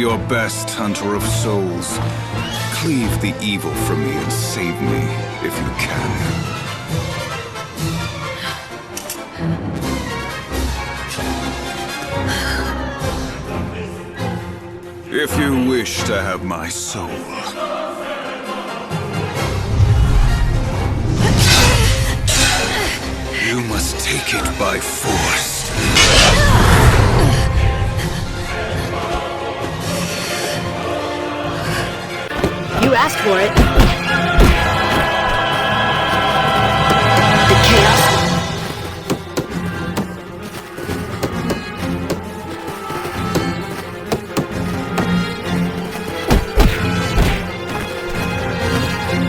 your best, Hunter of Souls. Cleave the evil from me and save me, if you can. If you wish to have my soul. You must take it by force. You asked for it. The chaos.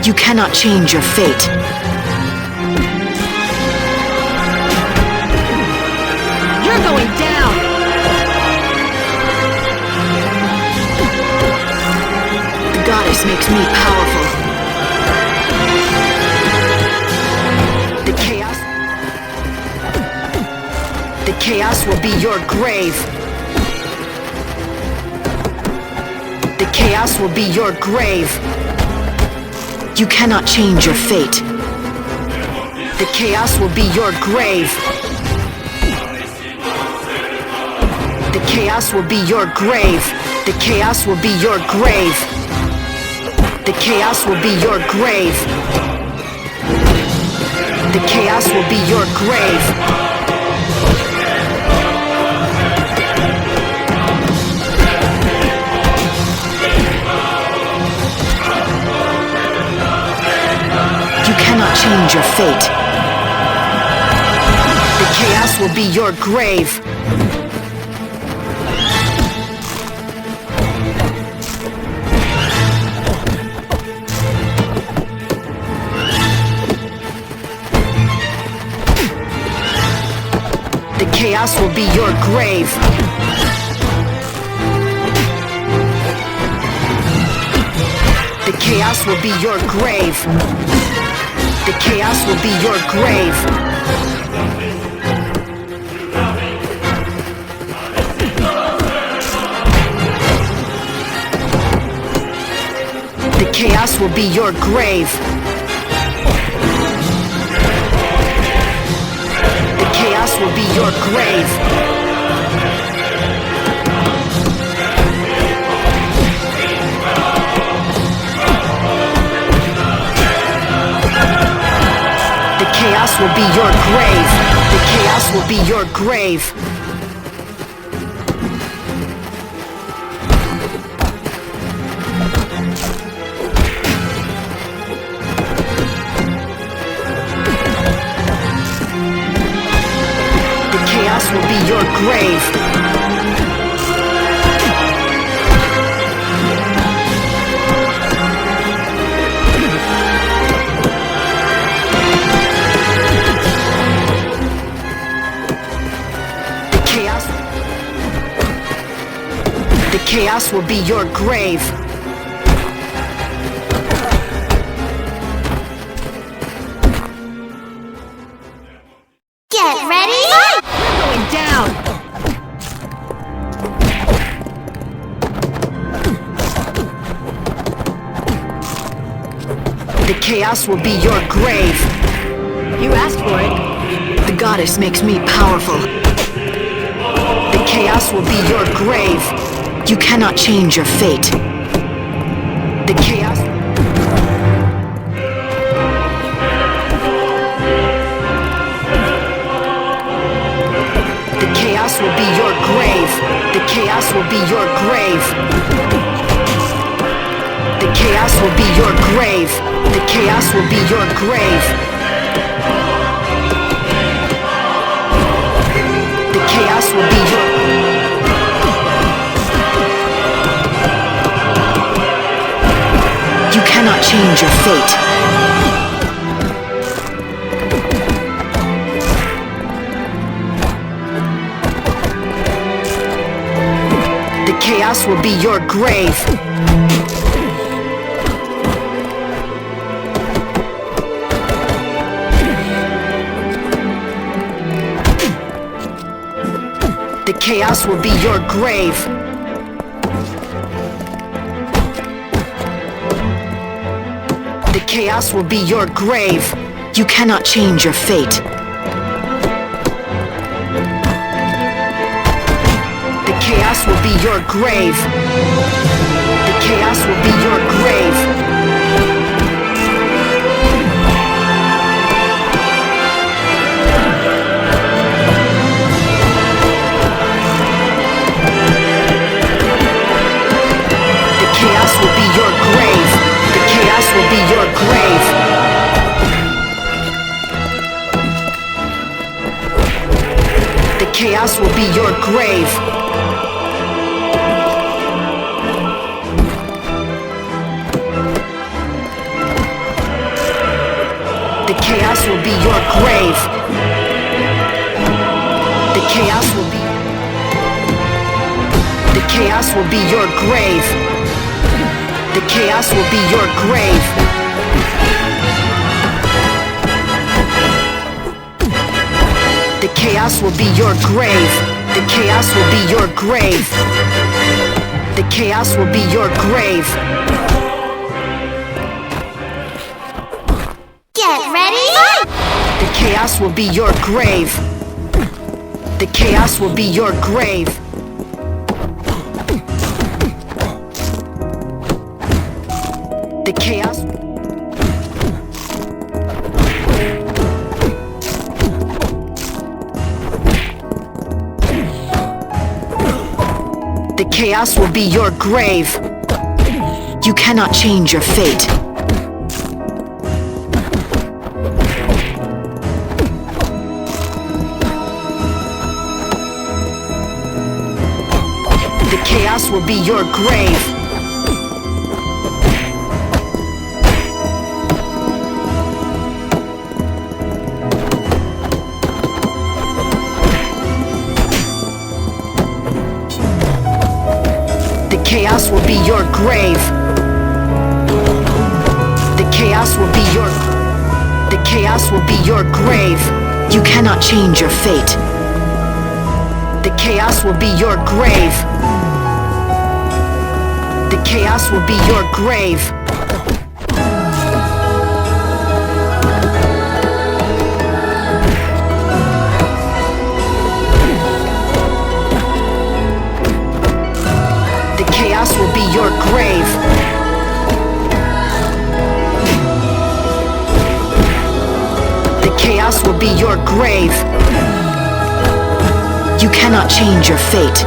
You cannot change your fate. You're going down! The goddess makes me powerful. The chaos... The chaos will be your grave. The chaos will be your grave. You cannot change your fate. The chaos will be your grave. The chaos will be your grave. The chaos will be your grave. The chaos will be your grave. The chaos will be your grave. You cannot change your fate. The chaos will be your grave. The chaos will be your grave. The chaos will be your grave. The chaos will be your grave. The chaos will be your grave. The chaos will be your grave. The chaos will be your grave. The chaos will be your grave. The chaos will be your grave. The chaos will be your grave. Get ready! We're going down! The chaos will be your grave. You asked for it. The goddess makes me powerful. The chaos will be your grave. You cannot change your fate. The chaos... The chaos will be your grave. The chaos will be your grave. The chaos will be your grave. The chaos will be your grave. The chaos will be your... You cannot change your fate. The chaos will be your grave. The chaos will be your grave. chaos will be your grave. You cannot change your fate. The chaos will be your grave. The chaos will be your grave. The chaos will be your grave. The chaos will be your grave. The chaos will be your grave. The chaos will be your grave. The chaos will be. The chaos will be your grave. The chaos will be your grave. The chaos will be your grave. The chaos will be your grave. The chaos will be your grave. Get ready! The chaos will be your grave. The chaos will be your grave. The chaos. The chaos will be your grave. You cannot change your fate. The chaos will be your grave. The chaos will be your grave. The chaos will be your. The chaos will be your grave. You cannot change your fate. The chaos will be your grave. The chaos will be your grave. The chaos will be your grave. The chaos will be your grave. You cannot change your fate.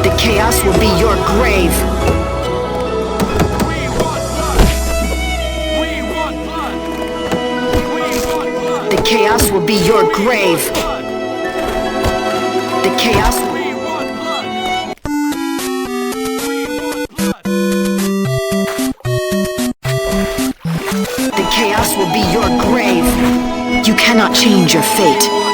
The chaos will be your grave. The chaos will be your grave. The chaos. The chaos will be your grave. You cannot change your fate.